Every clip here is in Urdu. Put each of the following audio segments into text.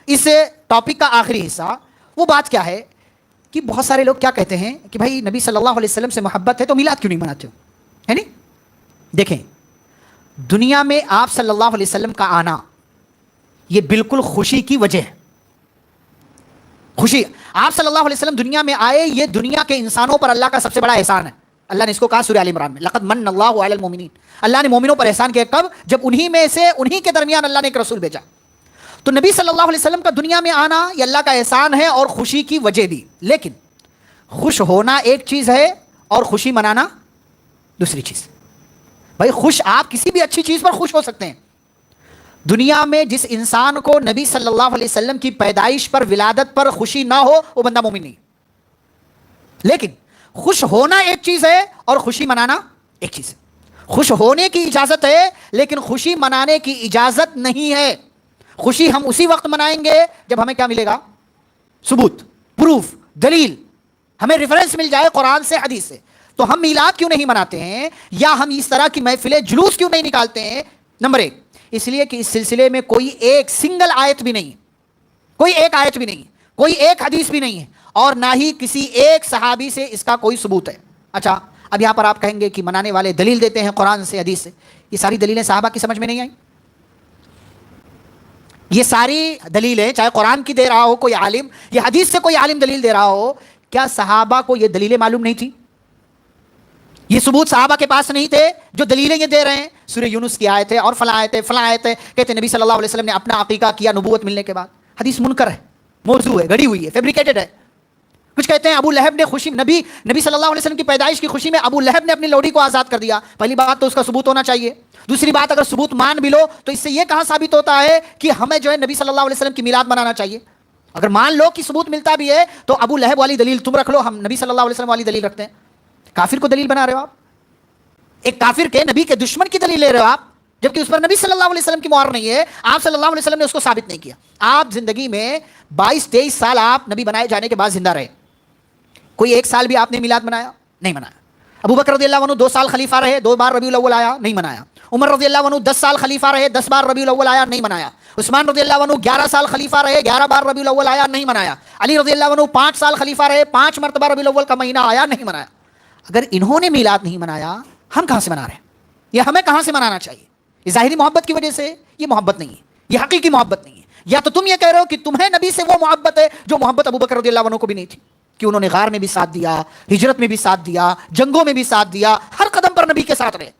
اس ٹاپک کا آخری حصہ وہ بات کیا ہے کہ بہت سارے لوگ کیا کہتے ہیں کہ بھائی نبی صلی اللہ علیہ وسلم سے محبت ہے تو میلاد کیوں نہیں مناتے ہو، ہے نہیں؟ دیکھیں، دنیا میں آپ صلی اللہ علیہ وسلم کا آنا یہ بالکل خوشی کی وجہ ہے. خوشی، آپ صلی اللہ علیہ وسلم دنیا میں آئے، یہ دنیا کے انسانوں پر اللہ کا سب سے بڑا احسان ہے. اللہ نے اس کو کہا سورہ آل عمران میں، لقد من اللہ علی المؤمنین. اللہ نے مومنوں پر احسان کیا کب؟ جب انہی کے درمیان اللہ نے ایک رسول بھیجا. تو نبی صلی اللہ علیہ وسلم کا دنیا میں آنا یہ اللہ کا احسان ہے اور خوشی کی وجہ بھی. لیکن خوش ہونا ایک چیز ہے اور خوشی منانا دوسری چیز. بھائی خوش، آپ کسی بھی اچھی چیز پر خوش ہو سکتے ہیں. دنیا میں جس انسان کو نبی صلی اللہ علیہ وسلم کی پیدائش پر، ولادت پر خوشی نہ ہو وہ بندہ مومن نہیں. لیکن خوش ہونا ایک چیز ہے اور خوشی منانا ایک چیز ہے. خوش ہونے کی اجازت ہے لیکن خوشی منانے کی اجازت نہیں ہے. خوشی ہم اسی وقت منائیں گے جب ہمیں کیا ملے گا؟ ثبوت، پروف، دلیل، ہمیں ریفرنس مل جائے قرآن سے، حدیث سے. تو ہم میلاد کیوں نہیں مناتے ہیں یا ہم اس طرح کی محفلیں، جلوس کیوں نہیں نکالتے ہیں؟ نمبر ایک، اس لیے کہ اس سلسلے میں کوئی ایک سنگل آیت بھی نہیں، کوئی ایک آیت بھی نہیں، کوئی ایک حدیث بھی نہیں ہے، اور نہ ہی کسی ایک صحابی سے اس کا کوئی ثبوت ہے. اچھا، اب یہاں پر آپ کہیں گے کہ منانے والے دلیل دیتے ہیں قرآن سے، حدیث سے. یہ ساری دلیلیں صحابہ کی سمجھ میں نہیں آئیں. یہ ساری دلیلیں چاہے قرآن کی دے رہا ہو کوئی عالم یا حدیث سے کوئی عالم دلیل دے رہا ہو، کیا صحابہ کو یہ دلیلیں معلوم نہیں تھی؟ یہ ثبوت صحابہ کے پاس نہیں تھے جو دلیلیں یہ دے رہے ہیں؟ سورہ یونس کی آیت ہے اور فلاں آیت ہے، فلاں آیت ہے، کہتے ہیں نبی صلی اللہ علیہ وسلم نے اپنا عقیقہ کیا نبوت ملنے کے بعد. حدیث منکر ہے، موضوع ہے، گڑی ہوئی ہے، فیبریکیٹڈ ہے. کچھ کہتے ہیں ابو لہب نے نبی صلی اللہ علیہ وسلم کی پیدائش کی خوشی میں ابو لہب نے اپنی لوڈی کو آزاد کر دیا. پہلی بات تو اس کا ثبوت ہونا چاہیے. دوسری بات، اگر ثبوت مان بھی لو تو اس سے یہ کہاں ثابت ہوتا ہے کہ ہمیں جو ہے نبی صلی اللہ علیہ وسلم کی میلاد منانا چاہیے؟ اگر مان لو کہ ثبوت ملتا بھی ہے تو ابو لہب والی دلیل تم رکھ لو، ہم نبی صلی اللہ علیہ وسلم والی دلیل رکھتے ہیں. کافر کو دلیل بنا رہے ہو آپ، ایک کافر کے، نبی کے دشمن کی دلیل لے رہے ہو آپ، جبکہ اس پر نبی صلی اللہ علیہ وسلم کی مہر نہیں ہے. آپ صلی اللہ علیہ وسلم نے اس کو ثابت نہیں کیا. آپ زندگی میں 22-23 سال آپ نبی بنائے جانے کے بعد زندہ رہے، کوئی ایک سال بھی آپ نے میلاد منایا؟ نہیں منایا. ابو بکر رضی اللہ عنہ 2 سال خلیفہ رہے، 2 بار ربیع الاول آیا، نہیں منایا. عمر رضی اللہ عنہ 10 سال خلیفہ رہے، 10 بار ربیع الاول آیا، نہیں منایا. عثمان رضی اللہ عنہ 11 سال خلیفہ رہے، 11 بار ربیع الاول آیا، نہیں منایا. علی رضی اللہ عنہ 5 سال خلیفہ رہے، 5 مرتبہ ربیع الاول کا مہینہ آیا، نہیں منایا. اگر انہوں نے میلاد نہیں منایا، ہم کہاں سے منا رہے ہیں؟ یہ ہمیں کہاں سے منانا چاہیے؟ یہ ظاہری محبت کی وجہ سے؟ یہ محبت نہیں ہے، یہ حقیقی محبت نہیں ہے. یا تو تم یہ کہہ رہے ہو کہ تمہیں نبی سے وہ محبت ہے جو محبت ابو بکر رضی اللہ عنہ کو بھی نہیں تھی، کہ انہوں نے غار میں بھی ساتھ دیا، ہجرت میں بھی ساتھ دیا، جنگوں میں بھی ساتھ دیا، ہر قدم پر نبی کے ساتھ رہے.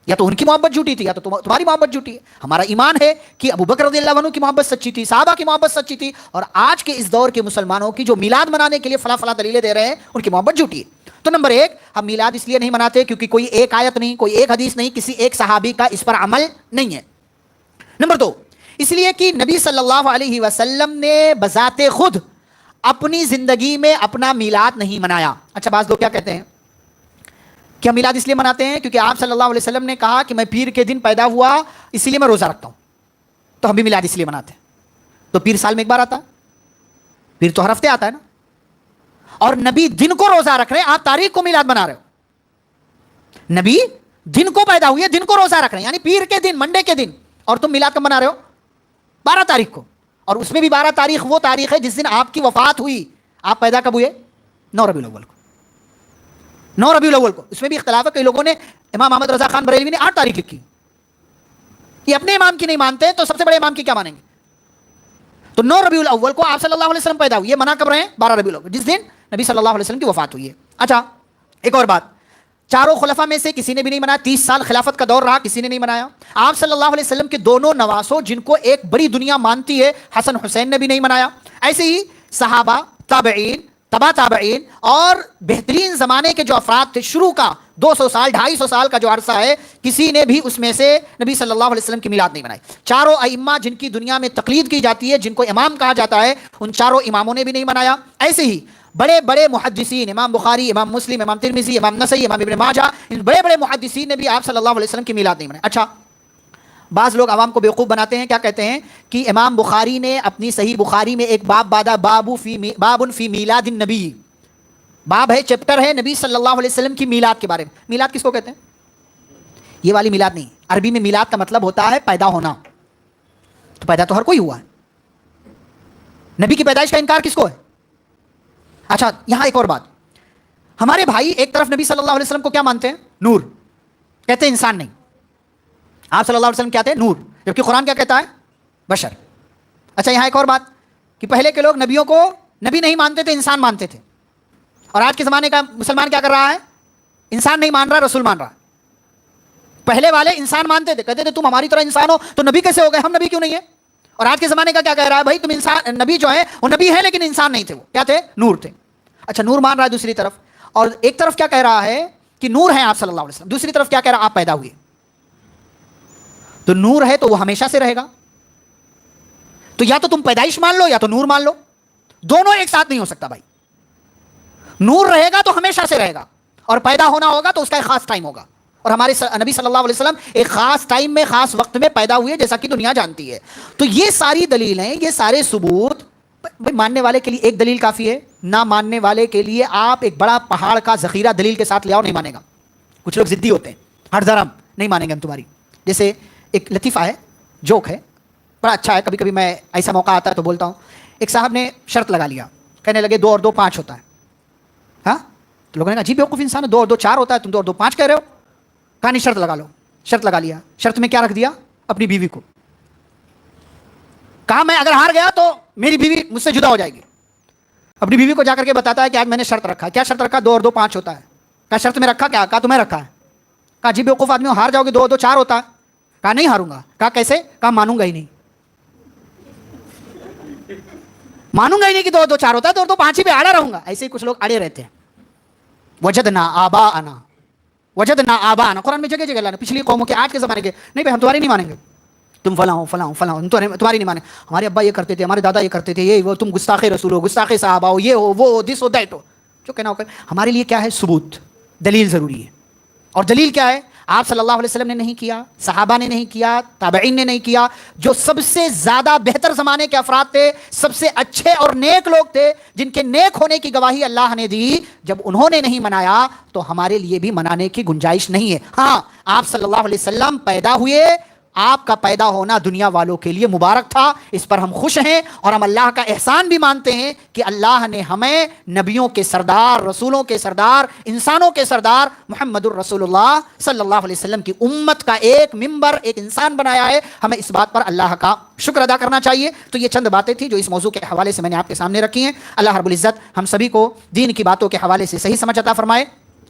یا تو ان کی محبت جھوٹی تھی یا تو تمہاری محبت جھوٹی ہے. ہمارا ایمان ہے کہ ابو بکر رضی اللہ عنہ کی محبت سچی تھی، صحابہ کی محبت سچی تھی، اور آج کے اس دور کے مسلمانوں کی جو میلاد منانے کے لیے فلاں فلاں دلیلیں دے رہے ہیں ان کی محبت جھوٹی ہے. تو نمبر ایک، ہم میلاد اس لیے نہیں مناتے کیونکہ کوئی ایک آیت نہیں، کوئی ایک حدیث نہیں، کسی ایک صحابی کا اس پر عمل نہیں ہے. نمبر دو، اس لیے کہ نبی صلی اللہ علیہ وسلم نے بذات خود اپنی زندگی میں اپنا میلاد نہیں منایا. اچھا، بعض لوگ کیا کہتے ہیں کہ ہم میلاد اس لیے مناتے ہیں کیونکہ آپ صلی اللہ علیہ وسلم نے کہا کہ میں پیر کے دن پیدا ہوا اسی لیے میں روزہ رکھتا ہوں، تو ہم بھی میلاد اس لیے مناتے ہیں. تو پیر سال میں ایک بار آتا ہے، پیر تو ہر ہفتے آتا ہے نا. اور نبی دن کو روزہ رکھ رہے ہیں، آپ تاریخ کو میلاد بنا رہے ہو. نبی دن کو پیدا ہوئے، دن کو روزہ رکھ رہے ہیں، یعنی پیر کے دن، منڈے کے دن، اور تم میلاد کب منا رہے ہو؟ 12 تاریخ کو. اور اس میں بھی 12 تاریخ وہ تاریخ ہے جس دن آپ کی وفات ہوئی. آپ پیدا کب ہوئے؟ 9 ربیع الاول کو. 9 ربیع الاول کو. اس میں بھی اختلاف ہے، کئی لوگوں نے، امام احمد رضا خان بریلوی نے 8 تاریخ لکھی. یہ اپنے امام کی نہیں مانتے تو سب سے بڑے امام کی کیا مانیں گے؟ تو 9 ربیع الاول کو آپ صلی اللہ علیہ وسلم پیدا ہوئے. یہ منع کب رہے ہیں؟ 12 ربیع الاول، جس دن نبی صلی اللہ علیہ وسلم کی وفات ہوئی ہے. اچھا، ایک اور بات، چاروں خلفاء میں سے کسی نے بھی نہیں منایا. 30 سال خلافت کا دور رہا، کسی نے نہیں منایا. آپ صلی اللہ علیہ وسلم کے دونوں نواسوں جن کو ایک بڑی دنیا مانتی ہے، حسن حسین نے بھی نہیں منایا. ایسے ہی صحابہ، تابعین، تبا تابعین اور بہترین زمانے کے جو افراد تھے، شروع کا 200 سال 250 سال کا جو عرصہ ہے، کسی نے بھی اس میں سے نبی صلی اللہ علیہ وسلم کی میلاد نہیں منائی. چاروں ائمہ جن کی دنیا میں تقلید کی جاتی ہے، جن کو امام کہا جاتا ہے، ان چاروں اماموں نے بھی نہیں منایا. ایسے ہی بڑے بڑے محدثین، امام بخاری، امام مسلم، امام ترمذی، امام نسائی، امام ابن ماجہ، ان بڑے بڑے محدثین نے بھی آپ صلی اللہ علیہ وسلم کی میلاد نہیں منائی. اچھا، بعض لوگ عوام کو بیوقوف بناتے ہیں، کیا کہتے ہیں کہ امام بخاری نے اپنی صحیح بخاری میں ایک باب باندھا، باب فی میلاد النبی. باب ہے، چیپٹر ہے نبی صلی اللہ علیہ وسلم کی میلاد کے بارے میں. میلاد کس کو کہتے ہیں؟ یہ والی میلاد نہیں. عربی میں میلاد کا مطلب ہوتا ہے پیدا ہونا. تو پیدا تو ہر کوئی ہوا ہے. نبی کی پیدائش کا انکار کس کو ہے؟ اچھا یہاں ایک اور بات، ہمارے بھائی ایک طرف نبی صلی اللہ علیہ وسلم کو کیا مانتے ہیں؟ نور، کہتے ہیں انسان نہیں. آپ صلی اللہ علیہ وسلم کہتے ہیں نور، جبکہ قرآن کیا کہتا ہے؟ بشر. اچھا یہاں ایک اور بات کہ پہلے کے لوگ نبیوں کو نبی نہیں مانتے تھے، انسان مانتے تھے. اور آج کے زمانے کا مسلمان کیا کر رہا ہے؟ انسان نہیں مان رہا، رسول مان رہا. پہلے والے انسان مانتے تھے، کہتے تھے تم ہماری طرح انسان ہو تو نبی کیسے ہو گئے، ہم نبی کیوں نہیں ہیں؟ اور آج کے زمانے کا کیا کہہ رہا ہے؟ بھائی تم انسان، نبی جو ہیں وہ نبی ہیں لیکن انسان نہیں تھے، وہ کیا تھے؟ نور تھے. اچھا نور مان رہا ہے دوسری طرف، اور ایک طرف کیا کہہ رہا ہے کہ نور ہیں آپ صلی اللہ علیہ وسلم، دوسری طرف کیا کہہ رہا ہے؟ آپ پیدا ہوئے. تو نور ہے تو وہ ہمیشہ سے رہے گا. تو یا تو تم پیدائش مان لو یا تو نور مان لو، دونوں ایک ساتھ نہیں ہو سکتا بھائی. نور رہے گا تو ہمیشہ سے رہے گا، اور پیدا ہونا ہوگا تو اس کا ایک خاص ٹائم ہوگا. اور ہمارے نبی صلی اللہ علیہ وسلم ایک خاص ٹائم میں، خاص وقت میں پیدا ہوئے، جیسا کہ دنیا جانتی ہے. تو یہ ساری دلیلیں، یہ سارے ثبوت، بھائی ماننے والے کے لیے ایک دلیل کافی ہے، نہ ماننے والے کے لیے آپ ایک بڑا پہاڑ کا ذخیرہ دلیل کے ساتھ لے آؤ، نہیں مانے گا. کچھ لوگ ضدی ہوتے ہیں، ہٹ ذرا نہیں مانیں گے ہم تمہاری. جیسے ایک لطیفہ ہے، جوک ہے، بڑا اچھا ہے، کبھی کبھی میں ایسا موقع آتا ہے تو بولتا ہوں. ایک صاحب نے شرط لگا لیا، کہنے لگے 2 اور 2 5 ہوتا ہے. ہاں تو لوگوں نے کہا عجیب بیوقوف انسان ہے، 2 اور 2 4 ہوتا ہے، تم 2 اور 2 5 کہہ رہے ہو. کہا نہیں شرط لگا لو. شرط لگا لیا. شرط میں کیا رکھ دیا؟ اپنی بیوی کو. کہا میں اگر ہار گیا تو میری بیوی مجھ سے جدا ہو جائے گی. اپنی بیوی کو جا کر کے بتاتا ہے کہ آج میں نے شرط رکھا. کیا شرط رکھا؟ 2 اور 2 5 ہوتا ہے. کہا شرط میں رکھا کیا؟ کہا تمہیں رکھا ہے. کہا عجیب بیوقوف آدمی ہو، ہار جاؤ گے، 2 اور 2 4 ہوتا ہے. کہا نہیں ہاروں گا. کہا کیسے؟ کہا مانوں گا ہی نہیں. مانوں گا ہی نہیں کہ 2 اور 2 4 ہوتا ہے، 2 اور 2 5 ہی پہ اڑا رہوں گا. ایسے ہی کچھ لوگ اڑے رہتے ہیں. وجدنا آباءنا، وجدنا آباءنا، قرآن میں جگہ جگہ اللہ نے پچھلی قوموں کے، آج کے زمانے کے، نہیں بھائی ہم تمہاری نہیں مانیں گے، تم فلاں ہو فلاں ہو فلاں ہو، تمہاری نہیں مانیں. ہمارے ابا یہ کرتے تھے، ہمارے دادا یہ کرتے تھے، یہ وہ، تم گستاخ رسول ہو، گستاخ صحابہ ہو، یہ ہو وہ ہو، دس ہو دیٹ ہو، جو کہنا ہو. ہمارے لیے کیا ہے؟ ثبوت، دلیل ضروری ہے. اور دلیل کیا ہے؟ آپ صلی اللہ علیہ وسلم نے نہیں کیا، صحابہ نے نہیں کیا، تابعین نے نہیں کیا. جو سب سے زیادہ بہتر زمانے کے افراد تھے، سب سے اچھے اور نیک لوگ تھے، جن کے نیک ہونے کی گواہی اللہ نے دی، جب انہوں نے نہیں منایا تو ہمارے لیے بھی منانے کی گنجائش نہیں ہے. ہاں آپ صلی اللہ علیہ وسلم پیدا ہوئے، آپ کا پیدا ہونا دنیا والوں کے لیے مبارک تھا، اس پر ہم خوش ہیں. اور ہم اللہ کا احسان بھی مانتے ہیں کہ اللہ نے ہمیں نبیوں کے سردار، رسولوں کے سردار، انسانوں کے سردار محمد الرسول اللہ صلی اللہ علیہ وسلم کی امت کا ایک ممبر، ایک انسان بنایا ہے. ہمیں اس بات پر اللہ کا شکر ادا کرنا چاہیے. تو یہ چند باتیں تھیں جو اس موضوع کے حوالے سے میں نے آپ کے سامنے رکھی ہیں. اللہ رب العزت ہم سبھی کو دین کی باتوں کے حوالے سے صحیح سمجھ عطا فرمائے،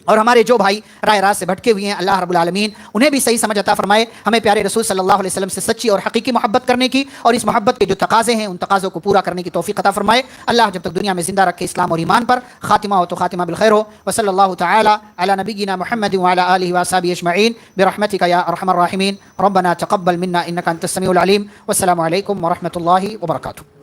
اور ہمارے جو بھائی رائے راست سے بھٹکے ہوئے ہیں، اللہ رب العالمین انہیں بھی صحیح سمجھ عطا فرمائے. ہمیں پیارے رسول صلی اللہ علیہ وسلم سے سچی اور حقیقی محبت کرنے کی، اور اس محبت کے جو تقاضے ہیں ان تقاضوں کو پورا کرنے کی توفیق عطا فرمائے. اللہ جب تک دنیا میں زندہ رکھے اسلام اور ایمان پر، خاتمہ ہو تو خاتمہ بالخیر ہو. وصلی اللہ تعالی علی نبینا محمد وعلی آلہ وصحبہ اجمعین برحمتک یا ارحم الراحمین. ربنا تقبل منا انک انت السمیع العلیم. والسلام علیکم ورحمۃ اللہ وبرکاتہ.